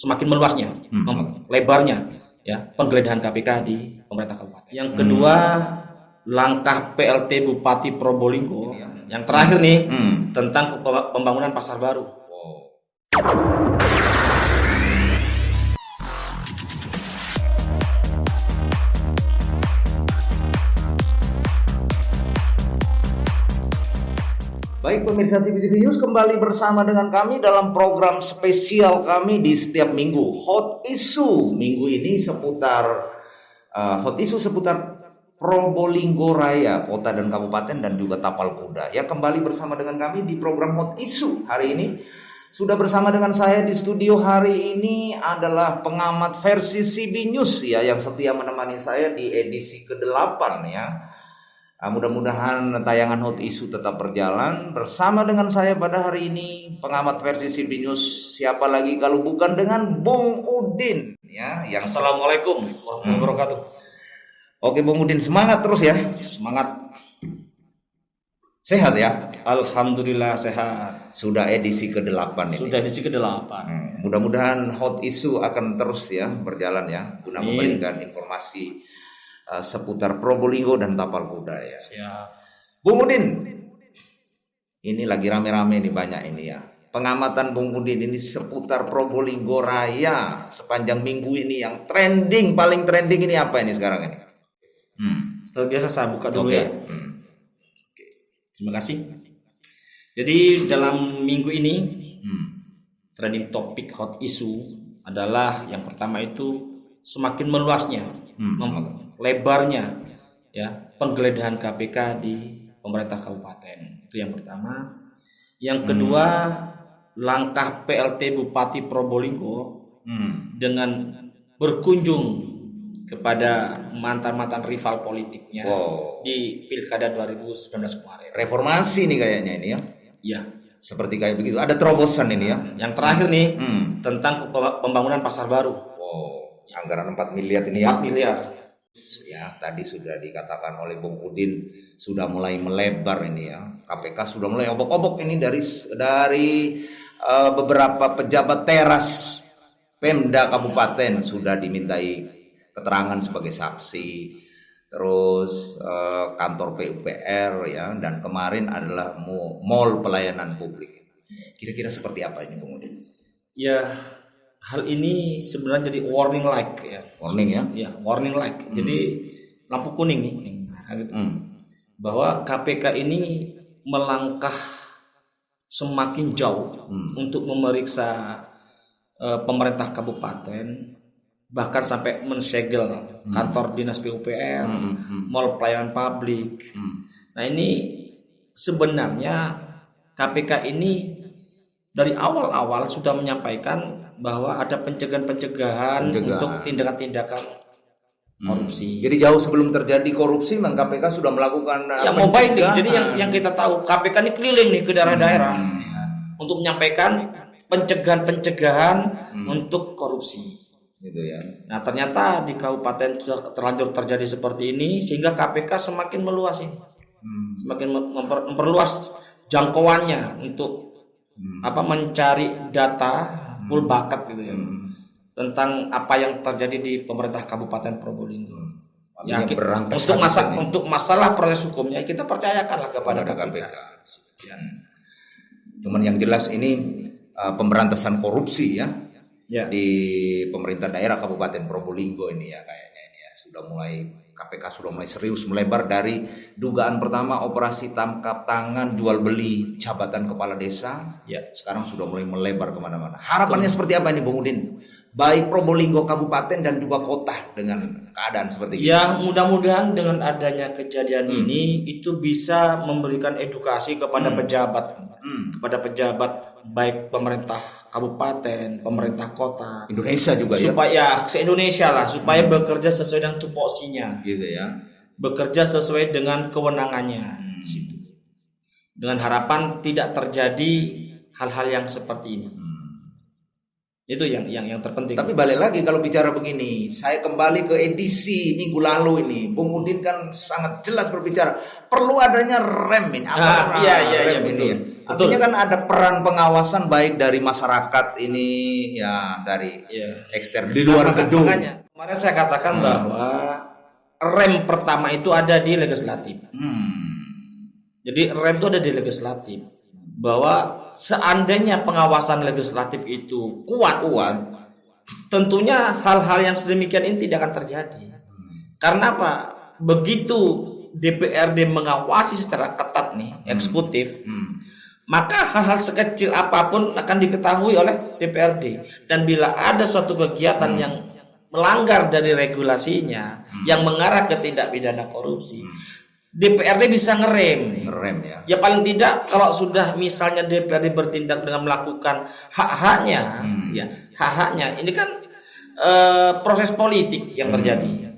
semakin meluasnya, lebarnya ya penggeledahan KPK di pemerintah kabupaten. Yang kedua, langkah PLT Bupati Probolinggo yang terakhir nih tentang pembangunan pasar baru. Baik pemirsa CBTV News, kembali bersama dengan kami dalam program spesial kami di setiap minggu, Hot Issue. Minggu ini seputar Hot Issue seputar Probolinggo Raya, kota dan kabupaten, dan juga Tapal Kuda. Ya, kembali bersama dengan kami di program Hot Issue hari ini. Sudah bersama dengan saya di studio hari ini adalah pengamat versi CB News ya, yang setia menemani saya di edisi ke-8 ya. Mudah-mudahan tayangan Hot Issue tetap berjalan. Bersama dengan saya pada hari ini pengamat versi CB News, siapa lagi kalau bukan dengan Bung Udin ya, yang Assalamualaikum warahmatullahi wabarakatuh. Oke Bung Udin, semangat terus ya. Semangat. Sehat ya? Alhamdulillah sehat. Sudah edisi ke-8 ini. Sudah edisi ke-8. Mudah-mudahan Hot Issue akan terus ya berjalan ya, guna memberikan informasi seputar Probolinggo dan Tapal Kuda ya. Siap. Bung Udin, ini lagi rame-rame nih, banyak ini ya. Pengamatan Bung Udin ini seputar Probolinggo Raya sepanjang minggu ini yang trending, paling trending ini apa ini sekarang ini? Setelah biasa saya buka dulu ya. Oke. Terima kasih. Jadi dalam minggu ini trending topik hot issue adalah yang pertama itu semakin meluasnya, lebarnya ya penggeledahan KPK di pemerintah kabupaten. Itu yang pertama. Yang kedua, langkah PLT Bupati Probolinggo dengan berkunjung kepada mantan-mantan rival politiknya di Pilkada 2019 kemarin. Reformasi nih kayaknya ini ya. Iya. Seperti kayak begitu. Ada terobosan ini ya. Yang terakhir nih tentang pembangunan pasar baru. Anggaran 4 miliar ini ya. 4 miliar. Ya, tadi sudah dikatakan oleh Bung Udin sudah mulai melebar ini ya. KPK sudah mulai obok-obok ini dari beberapa pejabat teras Pemda Kabupaten sudah dimintai keterangan sebagai saksi. Terus kantor PUPR ya, dan kemarin adalah mall pelayanan publik. Kira-kira seperti apa ini Bung Udin? Ya, hal ini sebenarnya jadi warning light ya. Warning ya? Ya, warning light. Jadi lampu kuning nih. Bahwa KPK ini melangkah semakin jauh untuk memeriksa pemerintah kabupaten, bahkan sampai mensegel kantor dinas PUPR, mall pelayanan publik. Nah, ini sebenarnya KPK ini dari awal-awal sudah menyampaikan bahwa ada pencegahan untuk tindakan-tindakan korupsi. Jadi jauh sebelum terjadi korupsi, memang KPK sudah melakukan mobile nih. Jadi yang kita tahu KPK ini keliling nih ke daerah-daerah untuk menyampaikan pencegahan untuk korupsi. Gitu ya. Nah, ternyata di kabupaten sudah terlanjur terjadi seperti ini sehingga KPK semakin meluas ini. Semakin memperluas jangkauannya untuk mencari data full bakat gitu ya, tentang apa yang terjadi di pemerintah Kabupaten Probolinggo. Ya, untuk masalah proses hukumnya kita percayakanlah kepada KPK. Cuman yang jelas ini pemberantasan korupsi ya. Di pemerintah daerah Kabupaten Probolinggo ini ya, kayaknya ini ya KPK sudah mulai serius melebar dari dugaan pertama operasi tangkap tangan jual beli jabatan kepala desa. Sekarang sudah mulai melebar kemana-mana. Harapannya seperti apa ini Bung Udin? Baik Probolinggo Kabupaten dan juga kota dengan keadaan seperti ini. Ya, mudah-mudahan dengan adanya kejadian ini itu bisa memberikan edukasi kepada pejabat baik pemerintah kabupaten, pemerintah kota, Indonesia juga supaya se-Indonesia lah, supaya bekerja sesuai dengan tupoksinya. Gitu ya. Bekerja sesuai dengan kewenangannya. Dengan harapan tidak terjadi hal-hal yang seperti ini. Itu yang terpenting. Tapi balik lagi kalau bicara begini, saya kembali ke edisi minggu lalu ini. Bung Udin kan sangat jelas berbicara perlu adanya rem ini. Iya, rem ini. Artinya kan ada peran pengawasan baik dari masyarakat ini ya, dari eksternal di luar gedung. Makanya kemarin saya katakan bahwa rem pertama itu ada di legislatif. Jadi rem itu ada di legislatif. Bahwa seandainya pengawasan legislatif itu kuat, tentunya hal-hal yang sedemikian ini tidak akan terjadi. Karena apa? Begitu DPRD mengawasi secara ketat nih eksekutif, maka hal-hal sekecil apapun akan diketahui oleh DPRD. Dan bila ada suatu kegiatan yang melanggar dari regulasinya, yang mengarah ke tindak pidana korupsi, DPRD bisa ngerem ya. Ya paling tidak kalau sudah misalnya DPRD bertindak dengan melakukan hak-haknya, hak-haknya ini kan proses politik yang terjadi.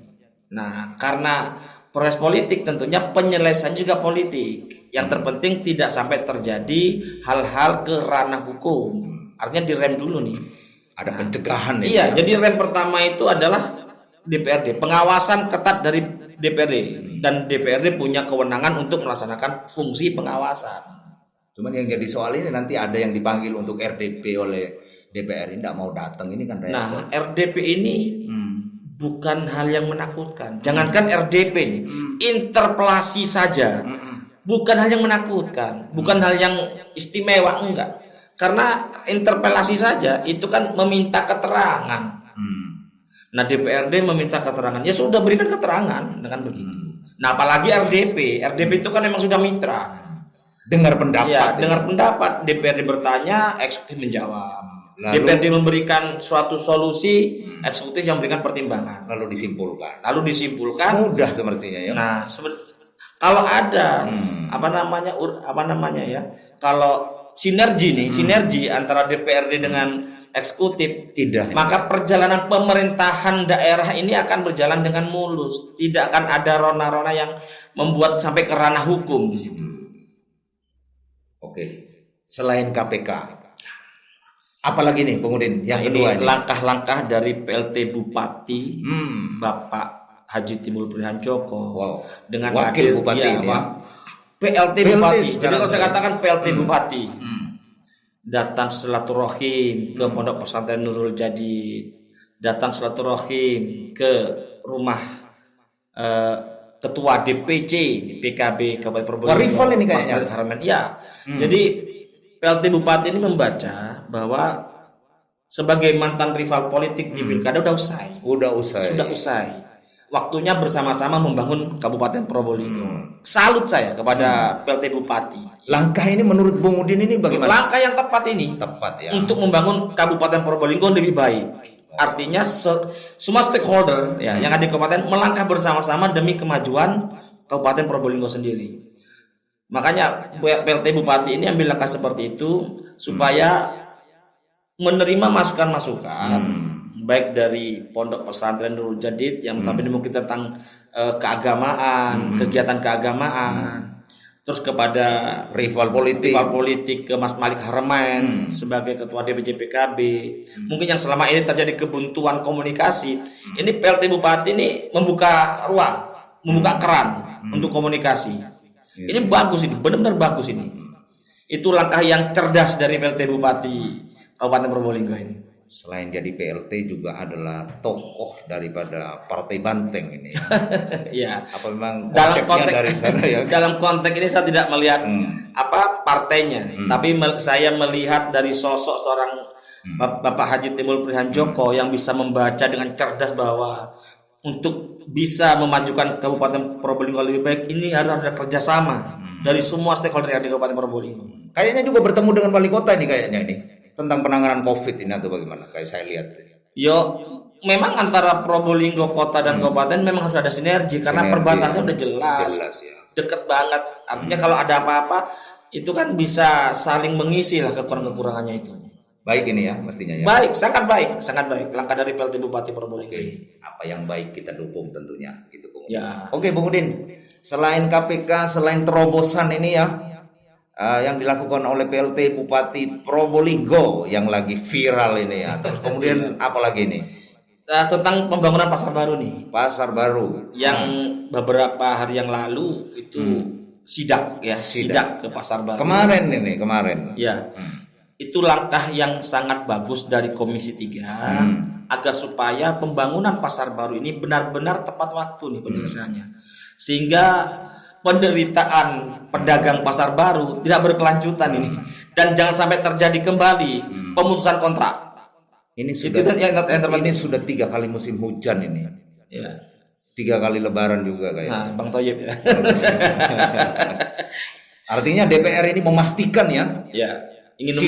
Nah, karena proses politik tentunya penyelesaian juga politik. Yang terpenting tidak sampai terjadi hal-hal ke ranah hukum. Artinya direm dulu nih. Ada pencegahan nih. Iya, jadi rem pertama itu adalah DPRD, pengawasan ketat dari DPRD, dan DPRD punya kewenangan untuk melaksanakan fungsi pengawasan. Cuman yang jadi soal ini nanti ada yang dipanggil untuk RDP oleh DPR ini tidak mau datang, ini kan repot. Nah, RDP ini bukan hal yang menakutkan. Jangankan RDP nih, interpelasi saja bukan hal yang menakutkan, bukan hal yang istimewa, enggak. Karena interpelasi saja itu kan meminta keterangan. Nah, DPRD meminta keterangan, ya sudah berikan keterangan dengan begitu. Nah, apalagi RDP itu kan memang sudah mitra. Dengar pendapat. Ya, dengar pendapat. DPRD bertanya, eksekutif menjawab. DPRD memberikan suatu solusi, eksekutif yang memberikan pertimbangan. Lalu disimpulkan. Mudah sepertinya ya. Nah, kalau ada kalau sinergi antara DPRD dengan eksekutif, maka perjalanan pemerintahan daerah ini akan berjalan dengan mulus. Tidak akan ada rona-rona yang membuat sampai ke ranah hukum di situ. Oke. Selain KPK, apalagi nih Bung Udin? Yang kedua ini langkah-langkah dari PLT Bupati Bapak Haji Timbul Prihanjoko dengan wakil bupati ini. PLT Bupati. Jadi kalau saya katakan PLT Bupati datang silaturahim ke Pondok Pesantren Nurul Jadid, datang silaturahim ke rumah Ketua DPC PKB Kabupaten Probolinggo. Rival ini kayaknya. Ya. Jadi PLT Bupati ini membaca bahwa sebagai mantan rival politik di Pilkada sudah usai. Waktunya bersama-sama membangun Kabupaten Probolinggo. Salut saya kepada PLT Bupati. Langkah ini menurut Bung Udin ini bagaimana? Langkah yang tepat ini. Untuk membangun Kabupaten Probolinggo lebih baik. Artinya semua stakeholder yang ada di kabupaten melangkah bersama-sama demi kemajuan Kabupaten Probolinggo sendiri. Makanya PLT Bupati ini ambil langkah seperti itu supaya menerima masukan-masukan baik dari Pondok Pesantren Nurul Jadid yang tapi mungkin tentang keagamaan, kegiatan keagamaan, terus kepada rival politik ke Mas Malik Haramain sebagai Ketua DPC PKB. Mungkin yang selama ini terjadi kebuntuan komunikasi, ini PLT Bupati ini membuka ruang, membuka keran untuk komunikasi. Ini bagus, ini benar-benar bagus ini. Itu langkah yang cerdas dari PLT Bupati Kabupaten Probolinggo ini. Selain jadi PLT juga adalah tokoh daripada Partai Banteng ini. Ya. Apa memang konsepnya dari sana ya? Dalam konteks ini saya tidak melihat partainya, tapi saya melihat dari sosok seorang Bapak Haji Timbul Prihanjoko yang bisa membaca dengan cerdas bahwa untuk bisa memajukan Kabupaten Probolinggo lebih baik ini harus ada kerjasama dari semua stakeholder yang di Kabupaten Probolinggo. Kayaknya juga bertemu dengan wali kota ini kayaknya ini. Tentang penanganan COVID ini atau bagaimana? Kayak saya lihat. Memang antara Probolinggo kota dan kabupaten memang harus ada sinergi karena perbatasannya udah jelas ya. Deket banget. Artinya kalau ada apa-apa itu kan bisa saling mengisi lah kekurangan-kekurangannya itu. Baik ini ya mestinya ya. Baik, sangat baik langkah dari PLT Bupati Probolinggo. Apa yang baik kita dukung tentunya gitu Bung. Ya. Oke Bung Udin. Selain KPK, selain terobosan ini ya yang dilakukan oleh PLT Bupati Probolinggo yang lagi viral ini ya. Terus kemudian apa lagi nih? Tentang pembangunan pasar baru nih. Pasar baru yang beberapa hari yang lalu itu sidak ya, sidak ke Pasar Baru. Kemarin. Ya. Itu langkah yang sangat bagus dari Komisi 3 agar supaya pembangunan Pasar Baru ini benar-benar tepat waktu nih penyelesaiannya. Sehingga penderitaan pedagang Pasar Baru tidak berkelanjutan ini, dan jangan sampai terjadi kembali pemutusan kontrak. Ini sudah 3 kali musim hujan ini. Ya. 3 kali Lebaran juga kayaknya. Nah, Bang Thoyib ya. Artinya DPR ini memastikan ya. Ya. Ingin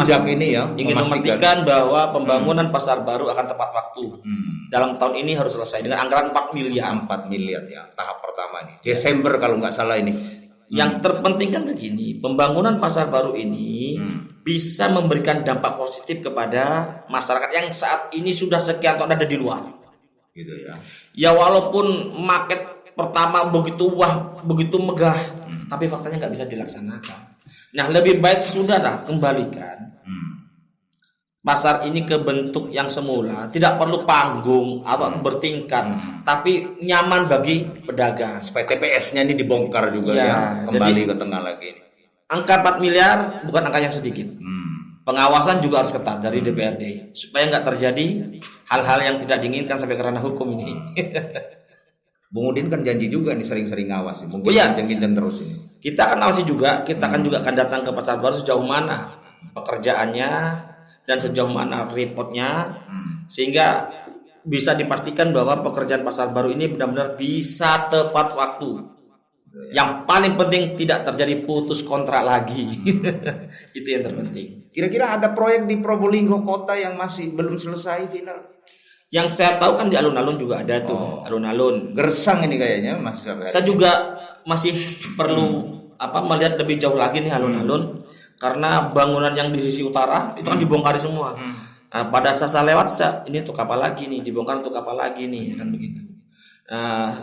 memastikan bahwa pembangunan Pasar Baru akan tepat waktu. Dalam tahun ini harus selesai dengan anggaran 4 miliar. 4 miliar ya, tahap pertama nih. Desember kalau nggak salah ini. Yang terpenting kan begini, pembangunan Pasar Baru ini bisa memberikan dampak positif kepada masyarakat yang saat ini sudah sekian tahun ada di luar. Gitu ya. Ya walaupun market pertama begitu megah, tapi faktanya nggak bisa dilaksanakan. Nah lebih baik sudahlah kembalikan pasar ini ke bentuk yang semula, tidak perlu panggung atau bertingkat, tapi nyaman bagi pedagang. Supaya TPS-nya ini dibongkar juga ya, kembali ke tengah lagi. Angka 4 miliar bukan angka yang sedikit. Pengawasan juga harus ketat dari DPRD supaya nggak terjadi hal-hal yang tidak diinginkan sampai ke ranah hukum ini. Bung Udin kan janji juga nih sering-sering ngawasi, mungkin kenceng terus ini. Kita akan awasi juga, kita akan juga akan datang ke Pasar Baru sejauh mana pekerjaannya dan sejauh mana reportnya, sehingga bisa dipastikan bahwa pekerjaan Pasar Baru ini benar-benar bisa tepat waktu. Yang paling penting tidak terjadi putus kontrak lagi. Itu yang terpenting. Kira-kira ada proyek di Probolinggo Kota yang masih belum selesai final? Yang saya tahu kan di alun-alun juga ada tuh, alun-alun. Gersang ini kayaknya Mas. Saya juga masih perlu melihat lebih jauh lagi nih alun-alun, karena bangunan yang di sisi utara itu kan dibongkar semua. Nah, pada saat saya lewat ini untuk apa lagi nih, dibongkar untuk apa lagi nih, kan begitu.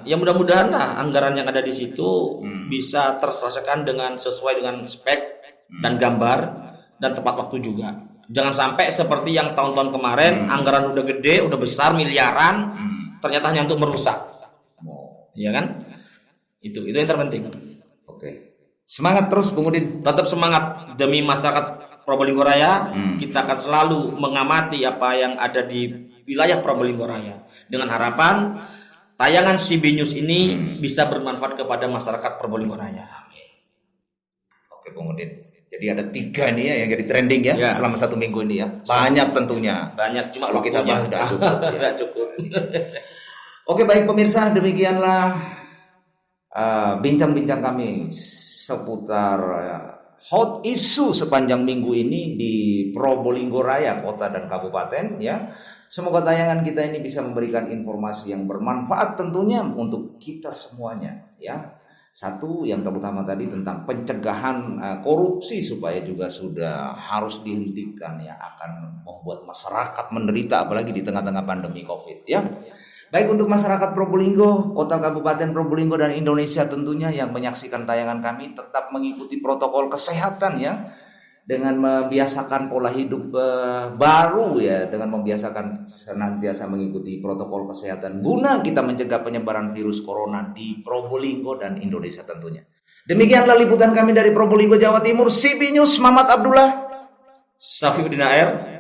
Ya mudah-mudahan lah anggaran yang ada di situ bisa terselesaikan dengan sesuai dengan spek dan gambar dan tepat waktu juga. Jangan sampai seperti yang tahun-tahun kemarin anggaran udah gede, udah besar miliaran, ternyata hanya untuk merusak. Iya kan? Itu yang terpenting. Oke. Semangat terus Bung Udin. Tetap semangat demi masyarakat Probolinggo Raya. Kita akan selalu mengamati apa yang ada di wilayah Probolinggo Raya dengan harapan tayangan CB News ini bisa bermanfaat kepada masyarakat Probolinggo Raya. Oke Bung Udin. Jadi ada 3 nih ya yang jadi trending ya selama 1 minggu ini ya. Banyak tentunya. Banyak, cuma kalau kita bahas sudah cukup. Tidak cukup. Oke baik pemirsa, demikianlah bincang-bincang kami seputar hot issue sepanjang minggu ini di Probolinggo Raya, kota dan kabupaten ya. Semoga tayangan kita ini bisa memberikan informasi yang bermanfaat tentunya untuk kita semuanya ya. Satu yang terutama tadi tentang pencegahan korupsi supaya juga sudah harus dihentikan ya, akan membuat masyarakat menderita apalagi di tengah-tengah pandemi Covid ya. Baik untuk masyarakat Probolinggo, kota kabupaten Probolinggo dan Indonesia tentunya yang menyaksikan tayangan kami tetap mengikuti protokol kesehatan ya. Dengan membiasakan pola hidup baru ya, dengan membiasakan senantiasa mengikuti protokol kesehatan guna kita mencegah penyebaran virus corona di Probolinggo dan Indonesia tentunya. Demikianlah liputan kami dari Probolinggo, Jawa Timur. CB News, Mamat Abdullah, Safiuddin AR.